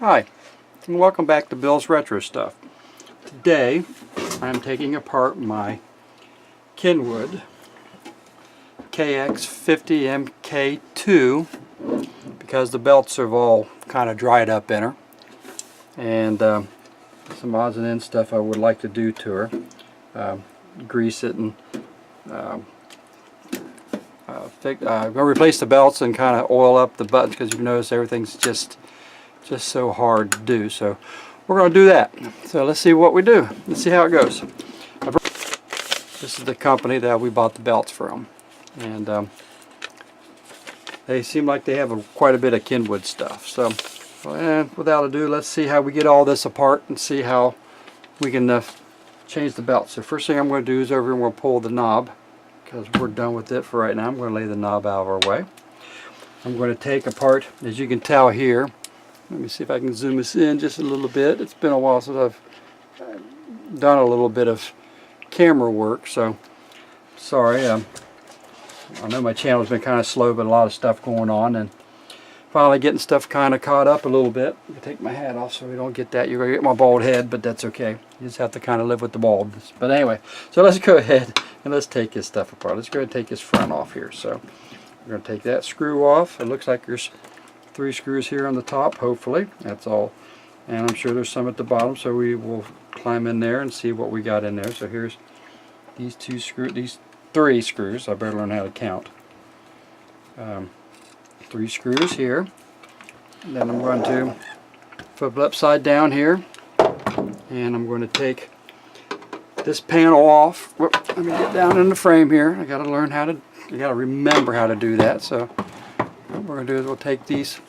Hi, and welcome back to Bill's Retro Stuff. Today I'm taking apart my Kenwood KX 50 MK2 because the belts have all kind of dried up in her, and some odds and ends stuff I would like to do to her. Grease it and I'm going to replace the belts and kind of oil up the buttons because you notice everything's just so hard to do. So we're going to do that. So let's see what we do. Let's see how it goes. This is the company that we bought the belts from, and they seem like they have quite a bit of Kenwood stuff. So without ado, let's see how we get all this apart and see how we can change the belt. So first thing I'm going to do is over here and we'll pull the knob, because we're done with it for right now. I'm going to lay the knob out of our way. I'm going to take apart, as you can tell here, let me see if I can zoom this in just a little bit. It's been a while since I've done a little bit of camera work, so sorry. I know my channel's been kind of slow, but a lot of stuff going on, and finally getting stuff kind of caught up a little bit. I'm going to take my hat off so we don't get that. You're going to get my bald head, but that's okay. You just have to kind of live with the baldness. But anyway, so let's go ahead and let's take this stuff apart. Let's go ahead and take this front off here. So we're going to take that screw off. It looks like there's 3 screws here on the top, hopefully. That's all. And I'm sure there's some at the bottom, so we will climb in there and see what we got in there. So here's these 3 screws. I better learn how to count. 3 screws here. And then I'm going to flip it upside down here, and I'm going to take this panel off. Whoop, let me get down in the frame here. I got to learn how to, I got to remember how to do that. So what we're going to do is we'll take these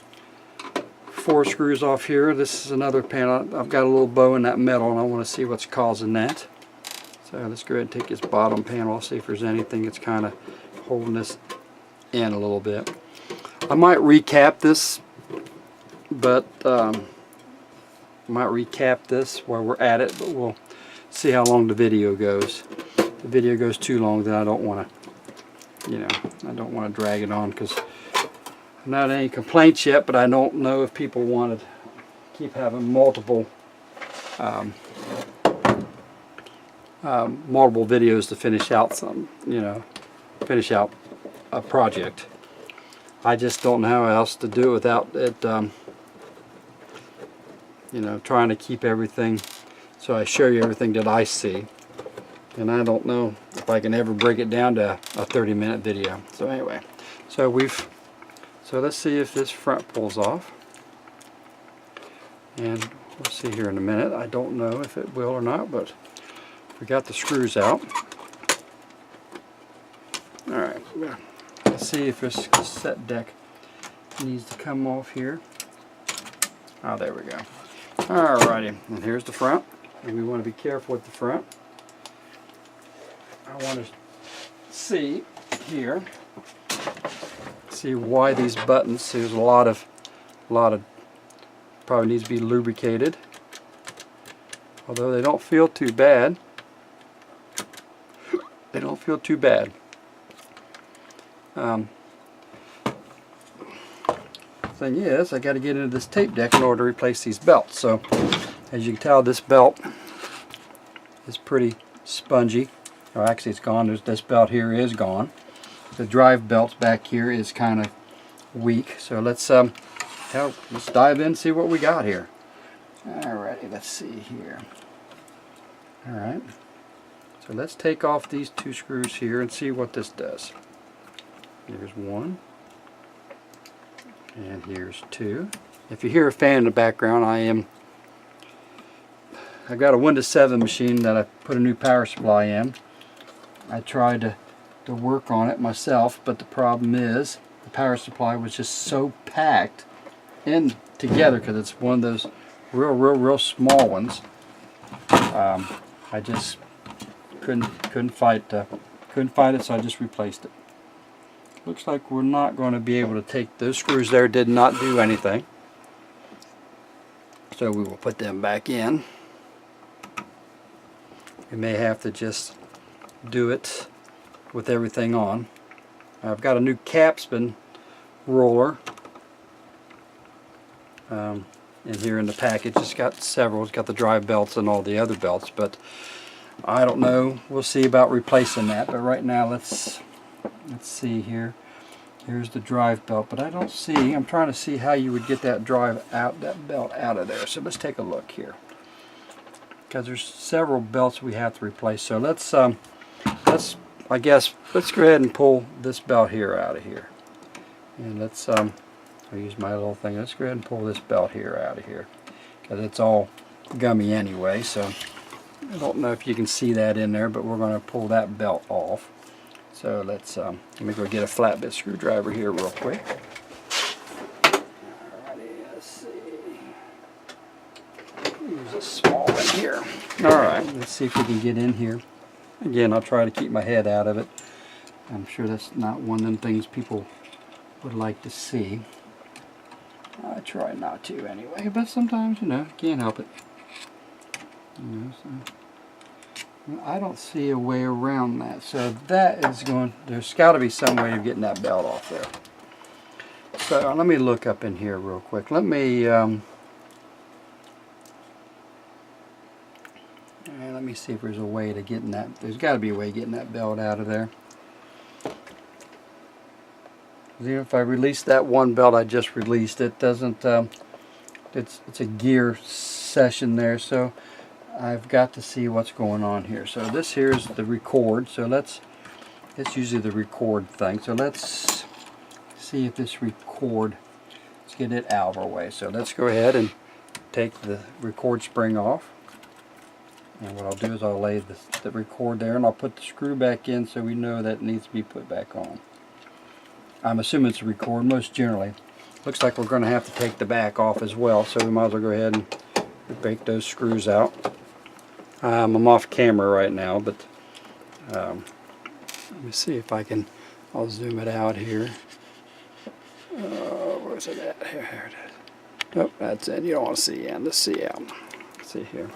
4 screws off here. This is another panel. I've got a little bow in that metal, and I want to see what's causing that. So let's go ahead and take this bottom panel. I'll see if there's anything that's kind of holding this in a little bit. I might recap this, but while we're at it, but we'll see how long the video goes. If the video goes too long, then I don't want to, I don't want to drag it on, because I'm not any complaints yet, but I don't know if people want to keep having multiple videos to finish out finish out a project. I just don't know how else to do it without it, trying to keep everything, so I show you everything that I see. And I don't know if I can ever break it down to a 30-minute video. So anyway, so let's see if this front pulls off. And we'll see here in a minute. I don't know if it will or not, but we got the screws out. Alright, let's see if this cassette deck needs to come off here. Oh, there we go. Alrighty, and here's the front. And we want to be careful with the front. I want to see here, see why these buttons, see, there's a lot of probably needs to be lubricated. Although they don't feel too bad. They don't feel too bad. Thing is, I got to get into this tape deck in order to replace these belts. So as you can tell, this belt is pretty spongy. Oh, actually it's gone. This belt here is gone. The drive belt back here is kind of weak. So let's dive in and see what we got here. Alrighty, let's see here. Alright, so let's take off these 2 screws here and see what this does. Here's 1, and here's 2. If you hear a fan in the background, I've got a Windows 7 machine that I put a new power supply in. I tried to work on it myself, but the problem is the power supply was just so packed in together, because it's one of those real small ones. I just couldn't fight it, so I just replaced it. Looks like we're not going to be able to take those screws there. Did not do anything, so we will put them back in. We may have to just do it with everything on. I've got a new capspan roller in here in the package. It's got several. It's got the drive belts and all the other belts, but I don't know. We'll see about replacing that. But right now, let's see here. Here's the drive belt, but I don't see. I'm trying to see how you would get that belt out of there. So let's take a look here, because there's several belts we have to replace. So let's go ahead and pull this belt here out of here, and let's I'll use my little thing. Let's go ahead and pull this belt here out of here, because it's all gummy anyway. So I don't know if you can see that in there, but we're going to pull that belt off. So let me go get a flatbed screwdriver here real quick. Alrighty, let's see. Use a small one here. Alright, let's see if we can get in here. Again, I'll try to keep my head out of it. I'm sure that's not one of them things people would like to see. I try not to anyway, but sometimes, you know, can't help it. You know, so I don't see a way around that. So that is there's got to be some way of getting that belt off there. So let me look up in here real quick. Let me see if there's a way to getting that. There's got to be a way of getting that belt out of there. Even if I release that one belt I just released, it doesn't. It's a gear session there, so I've got to see what's going on here. So this here is the record. So it's usually the record thing. So let's see if this record, let's get it out of our way. So let's go ahead and take the record spring off. And what I'll do is I'll lay the record there, and I'll put the screw back in so we know that it needs to be put back on. I'm assuming it's a record most generally. Looks like we're going to have to take the back off as well, so we might as well go ahead and break those screws out. I'm off camera right now, but let me see if I can. I'll zoom it out here. Where's it at? Here it is. Nope, that's it. You don't want to see in. Let's see out. Let's see here.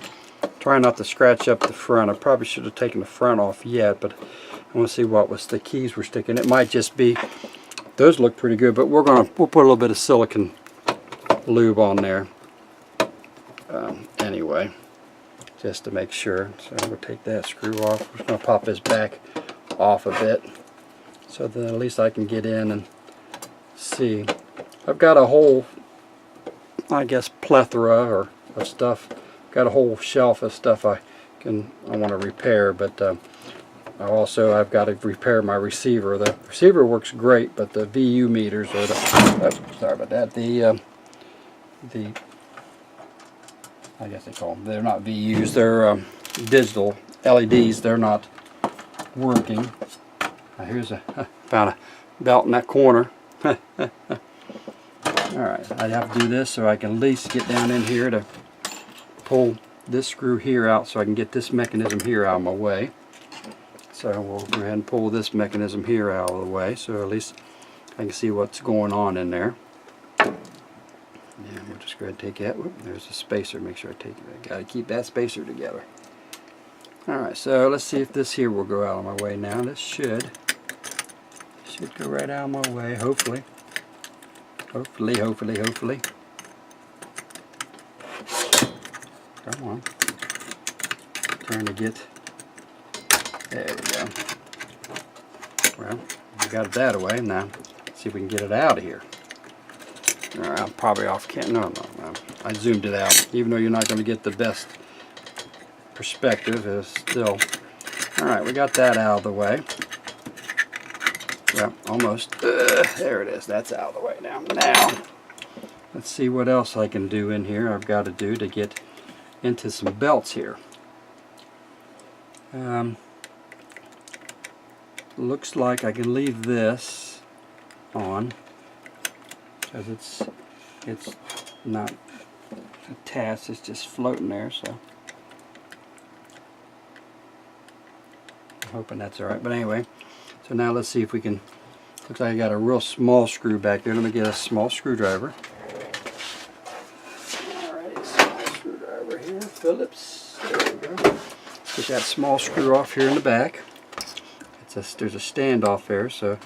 Try not to scratch up the front. I probably should have taken the front off yet, but I want to see what was the keys were sticking. It might just be. Those look pretty good, but we'll put a little bit of silicone lube on there anyway, just to make sure. So we'll take that screw off. We're just going to pop this back off a bit, so that at least I can get in and see. I've got a whole, I guess, plethora of stuff. Got a whole shelf of stuff I want to repair, but I've got to repair my receiver. The receiver works great, but the VU meters are sorry about that. I guess they call them. They're not VUs. They're digital LEDs. They're not working. Here's found a belt in that corner. All right, I have to do this so I can at least get down in here to pull this screw here out, so I can get this mechanism here out of my way. So we'll go ahead and pull this mechanism here out of the way, so at least I can see what's going on in there. And we'll just go ahead and take that. Whoop, there's a spacer. Make sure I take it. I got to keep that spacer together. Alright, so let's see if this here will go out of my way now. This should go right out of my way, hopefully. Hopefully. Come on. Trying to get. There we go. Well, we got that away. Now, let's see if we can get it out of here. Alright, I'm probably off camera. No. I zoomed it out. Even though you're not going to get the best perspective, it's still. Alright, we got that out of the way. Yeah, almost. There it is. That's out of the way now. Now, let's see what else I can do in here. I've got to do to get into some belts here. Looks like I can leave this on because it's not attached, it's just floating there, so I'm hoping that's alright. But anyway, so now let's see if we can. Looks like I got a real small screw back there. Let me get a small screwdriver. Alright, small screwdriver here, Phillips. There we go. Get that small screw off here in the back. There's a standoff there, so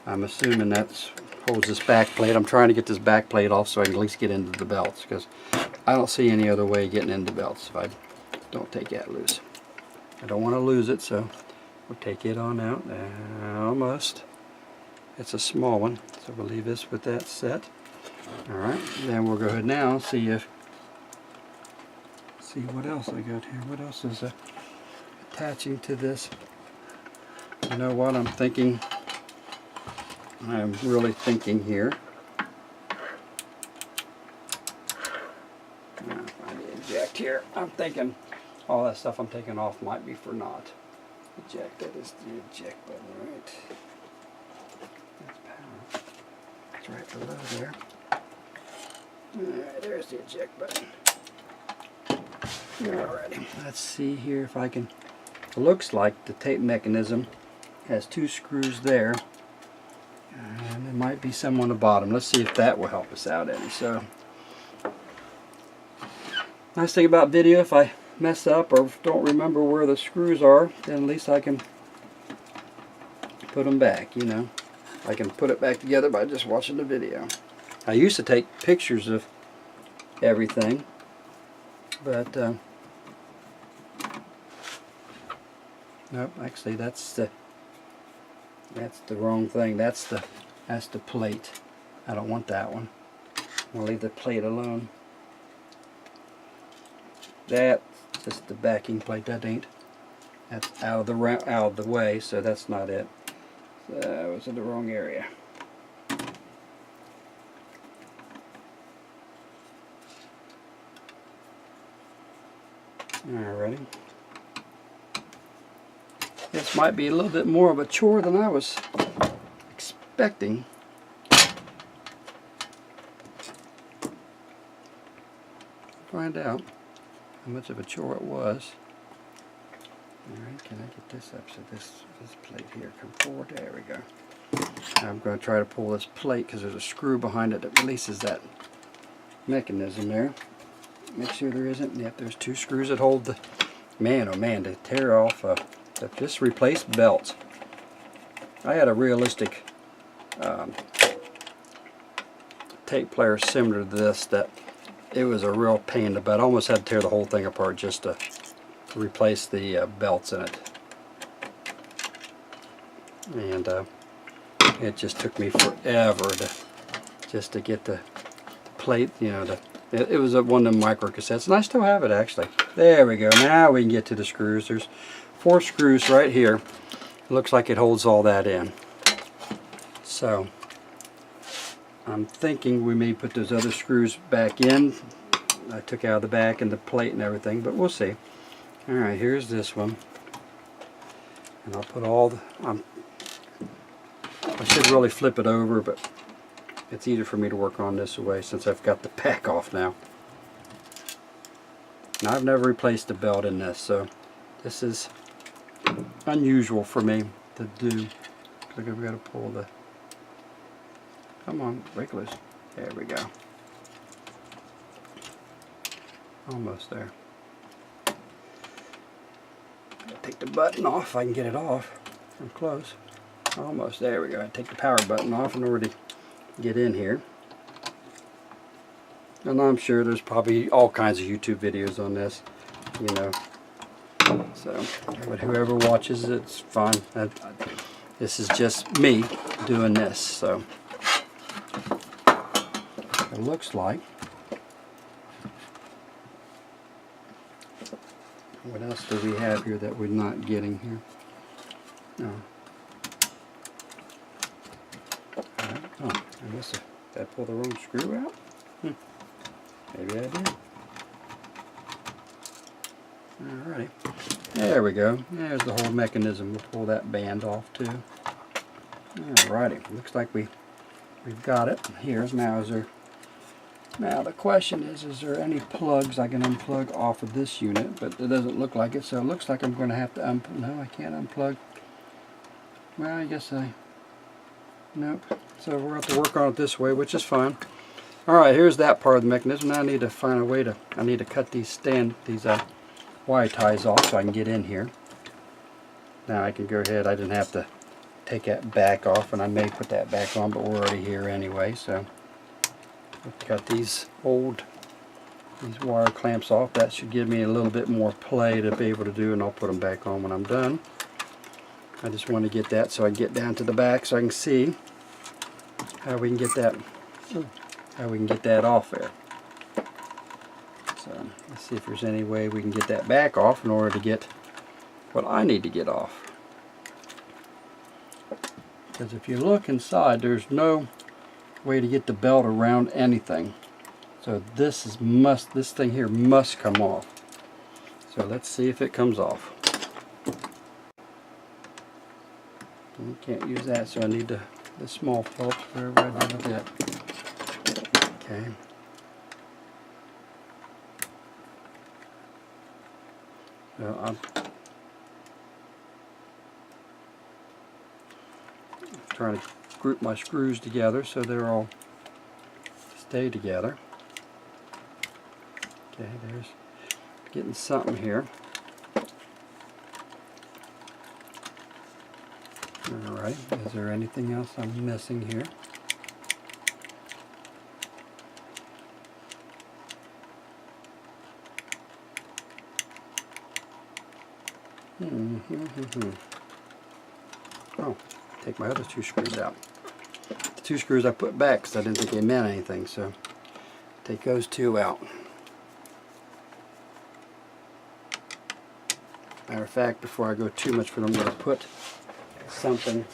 I'm assuming that holds this back plate. I'm trying to get this back plate off so I can at least get into the belts, because I don't see any other way getting into belts if I don't take that loose. I don't want to lose it, so we'll take it on out. Almost. It's a small one, so we'll leave this with that set. Alright, then we'll go ahead now and see what else I got here. What else is attaching to this? You know what I'm thinking? I'm really thinking here. Find the eject here. I'm thinking all that stuff I'm taking off might be for naught. Eject, that is the eject button, right? That's power. It's right below there. Alright, there's the eject button. Alrighty, let's see here if I can. It looks like the tape mechanism has 2 screws there, and there might be some on the bottom. Let's see if that will help us out any. So, nice thing about video, if I mess up or don't remember where the screws are, then at least I can put them back, you know. I can put it back together by just watching the video. I used to take pictures of everything, but nope, actually that's the wrong thing. That's the plate. I don't want that one. I'll leave the plate alone. That's just the backing plate. That ain't. That's out of the way, so that's not it. So I was in the wrong area. Alrighty. This might be a little bit more of a chore than I was expecting. Find out how much of a chore it was. Alright, can I get this up so this plate here come forward? There we go. I'm going to try to pull this plate because there's a screw behind it that releases that mechanism there. Make sure there isn't. Yep, there's 2 screws that hold the. Man, oh man, to tear off. To just replace belts. I had a realistic tape player similar to this that it was a real pain in the butt. I almost had to tear the whole thing apart just to replace the belts in it. And it just took me forever to get the plate, you know, it was one of them micro cassettes, and I still have it actually. There we go. Now we can get to the screws. There's 4 screws right here. It looks like it holds all that in. So I'm thinking we may put those other screws back in. I took out the back and the plate and everything, but we'll see. Alright, here's this one. And I'll put all the... I should really flip it over, but it's easier for me to work on this way since I've got the back off now. Now I've never replaced a belt in this, so this is unusual for me to do. Look, I've got to pull the... Come on, break loose. There we go. Almost there. Take the button off if I can get it off. I'm close. Almost. There we go. I take the power button off in order to get in here. And I'm sure there's probably all kinds of YouTube videos on this, you know. So, but whoever watches it's fine. This is just me doing this. So, it looks like. What else do we have here that we're not getting here? No. Oh, I must have. Did I pull the wrong screw out? Maybe I did. Alrighty. There we go. There's the whole mechanism. We'll pull that band off too. Alrighty. Looks like we've got it. Here's now. Now the question is there any plugs I can unplug off of this unit? But it doesn't look like it, so it looks like I'm going to have to no, I can't unplug. Well, I guess nope. So we're going to have to work on it this way, which is fine. Alright, here's that part of the mechanism. Now I need to find a way to, I need to cut these wire ties off so I can get in here. Now I can go ahead, I didn't have to take that back off, and I may put that back on, but we're already here anyway, so. We've got these old these wire clamps off. That should give me a little bit more play to be able to do, and I'll put them back on when I'm done. I just want to get that so I can get down to the back so I can see how we can get that off there. So let's see if there's any way we can get that back off in order to get what I need to get off. Because if you look inside, there's no way to get the belt around anything. So this thing here must come off. So let's see if it comes off. You can't use that, so I need the small Phillips screw right down a bit. Okay. So I'm trying to group my screws together so they're all stay together. Okay, there's getting something here. Alright, is there anything else I'm missing here? Oh, take my other two screws out. The two screws I put back because I didn't think they meant anything, so take those two out. Matter of fact, before I go too much for them, I'm going to put something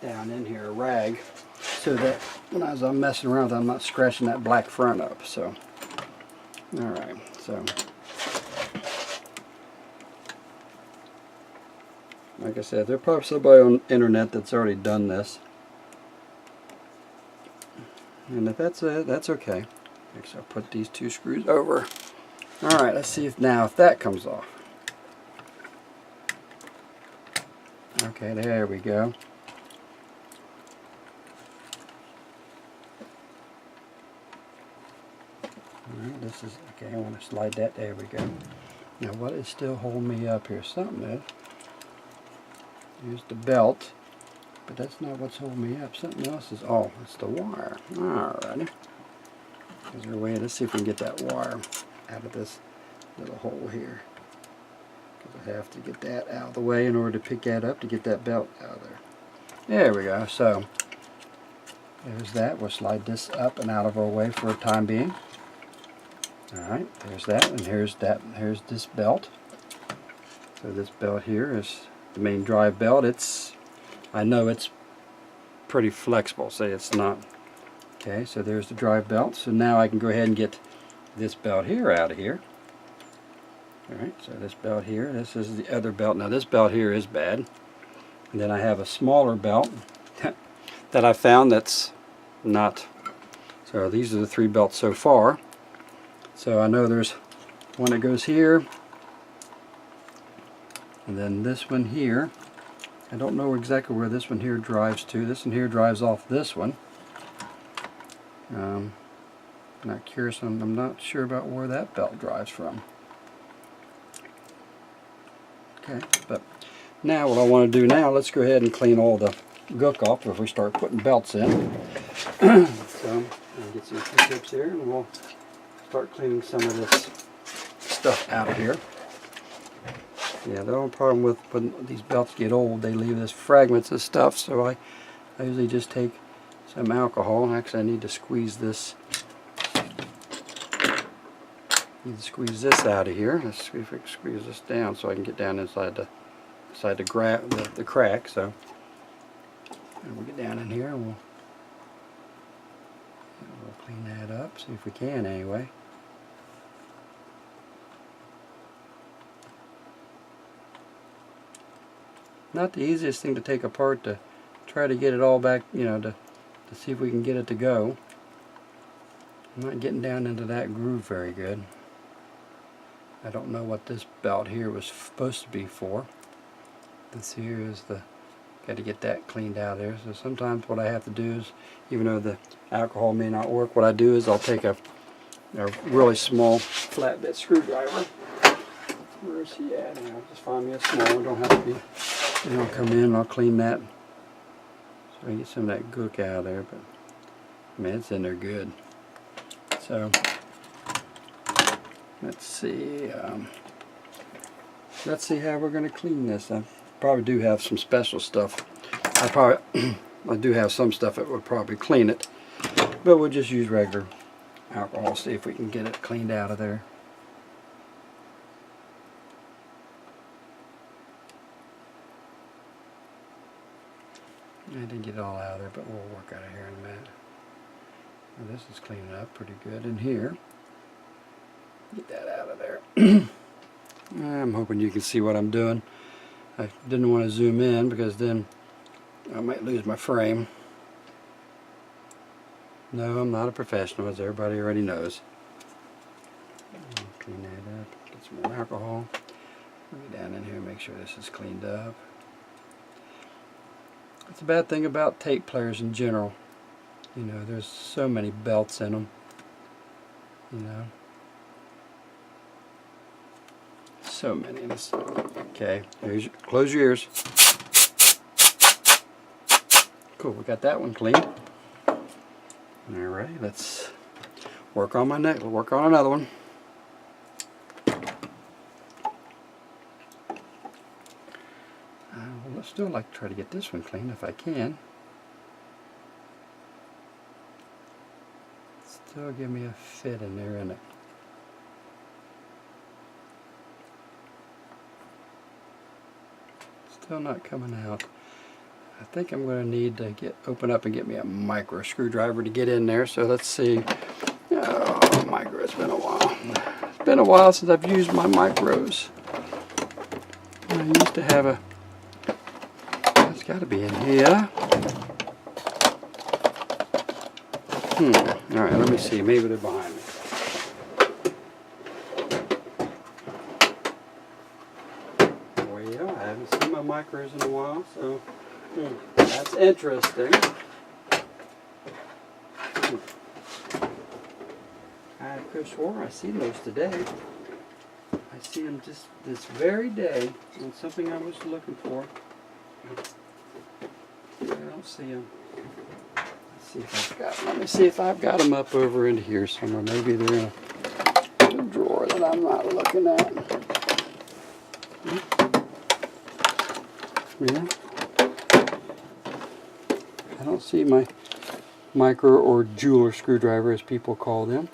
down in here, a rag, so that when I'm messing around with it, I'm not scratching that black front up. So, alright, so like I said, there's probably somebody on the internet that's already done this. And if that's it, that's okay. So I'll put these two screws over. Alright, let's see if that comes off. Okay, there we go. Alright, this is, okay, I want to slide that, there we go. Now what is still holding me up here? Something is. Here's the belt, but that's not what's holding me up. Something else is, oh, it's the wire. Alrighty. Is there a way, let's see if we can get that wire out of this little hole here. Because I have to get that out of the way in order to pick that up to get that belt out of there. There we go. So, there's that. We'll slide this up and out of our way for a time being. Alright, there's that, and here's this belt. So this belt here is the main drive belt. I know it's pretty flexible, say it's not. Okay, so there's the drive belt. So now I can go ahead and get this belt here out of here. Alright, so this belt here, this is the other belt. Now this belt here is bad. And then I have a smaller belt that I found that's not. So these are the three belts so far. So I know there's one that goes here. And then this one here, I don't know exactly where this one here drives to. This one here drives off this one. Not curious, I'm not sure about where that belt drives from. Okay, but now what I want to do now, let's go ahead and clean all the gook off before we start putting belts in. So, I'll get some Q-tips here and we'll start cleaning some of this stuff out of here. Yeah, the only problem with when these belts get old, they leave us fragments of stuff, so I usually just take some alcohol. Actually, I need to squeeze this. Out of here. Let's see if we can squeeze this down so I can get down inside the crack. So we'll get down in here and we'll clean that up. See if we can anyway. Not the easiest thing to take apart to try to get it all back, you know, to see if we can get it to go. I'm not getting down into that groove very good. I don't know what this belt here was supposed to be for. This here is got to get that cleaned out there. So sometimes what I have to do is, even though the alcohol may not work, what I do is I'll take a really small flat bit screwdriver. Where is he at? I'll just find me a small one. Don't have to be. And I'll come in and I'll clean that so I get some of that gook out of there. But man, it's in there good. So let's see how we're going to clean this. I probably do have some special stuff. I do have some stuff that would probably clean it, but we'll just use regular alcohol, see if we can get it cleaned out of there. I didn't get it all out of there, but we'll work out of here in a minute. Well, this is cleaning up pretty good in here. Get that out of there. I'm hoping you can see what I'm doing. I didn't want to zoom in because then I might lose my frame. No, I'm not a professional, as everybody already knows. Clean that up. Get some more alcohol. Get down in here and make sure this is cleaned up. That's a bad thing about tape players in general. You know, there's so many belts in them. You know. So many. Okay, close your ears. Cool, we got that one clean. Alright, let's work on my neck. We'll work on another one. Well, I'd still like to try to get this one clean if I can. Still give me a fit in there, isn't it? Still not coming out. I think I'm going to need to open up and get me a micro screwdriver to get in there. So let's see. Oh, micro, it's been a while. It's been a while since I've used my micros. I used to have a, it's got to be in here. Alright, let me see. Maybe they're behind me. Well, I haven't seen my micros in a while, so that's interesting. I could have sworn I seen those today. I see them just this very day on something I was looking for. I don't see them. Let me see if I've got them up over into here somewhere. Maybe they're in a drawer that I'm not looking at. Yeah. I don't see my micro or jeweler screwdriver, as people call them.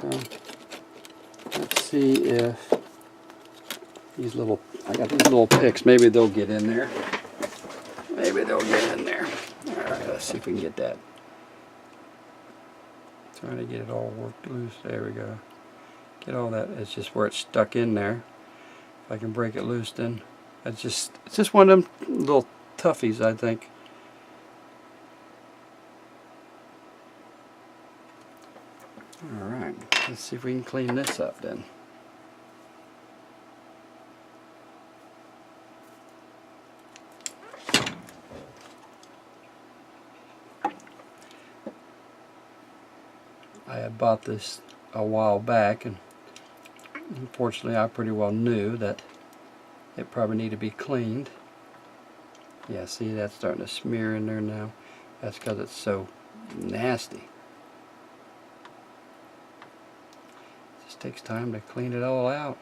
So let's see if I got these little picks. Maybe they'll get in there. Maybe they'll get in there. Alright, let's see if we can get that. Trying to get it all worked loose. There we go. Get all that. It's just where it's stuck in there. If I can break it loose, then it's just one of them little toughies, I think. Alright, let's see if we can clean this up then. I had bought this a while back, and unfortunately I pretty well knew that it probably needed to be cleaned. Yeah, see, that's starting to smear in there now. That's because it's so nasty. It just takes time to clean it all out.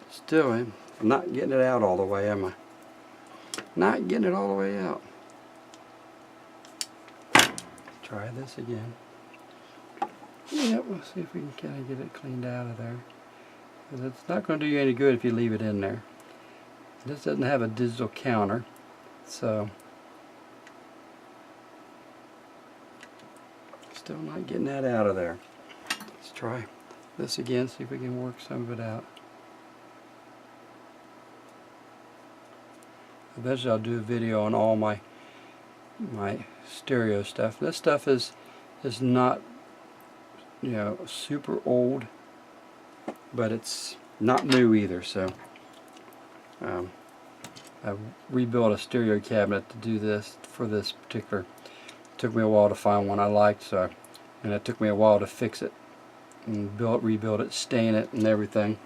Still, I'm not getting it out all the way, am I? Not getting it all the way out. Try this again. Yep, we'll see if we can kind of get it cleaned out of there. Because it's not going to do you any good if you leave it in there. This doesn't have a digital counter, so still not getting that out of there. Let's try this again, see if we can work some of it out. Eventually I'll do a video on all my stereo stuff. This stuff is not, you know, super old, but it's not new either. So I rebuilt a stereo cabinet to do this for this particular. It took me a while to find one I liked, and it took me a while to fix it and rebuild it, stain it, and everything.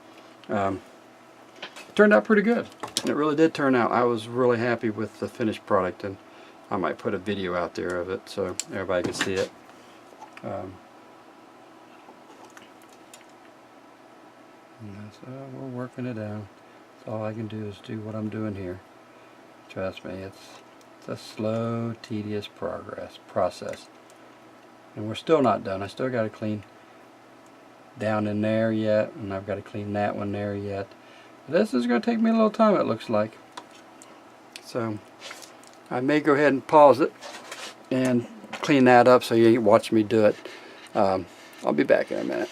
It turned out pretty good. It really did turn out. I was really happy with the finished product, and I might put a video out there of it so everybody can see it. So we're working it out. So all I can do is do what I'm doing here. Trust me, it's a slow, tedious process. And we're still not done. I still got to clean down in there yet, and I've got to clean that one there yet. This is going to take me a little time, it looks like. So I may go ahead and pause it and clean that up so you watch me do it. I'll be back in a minute.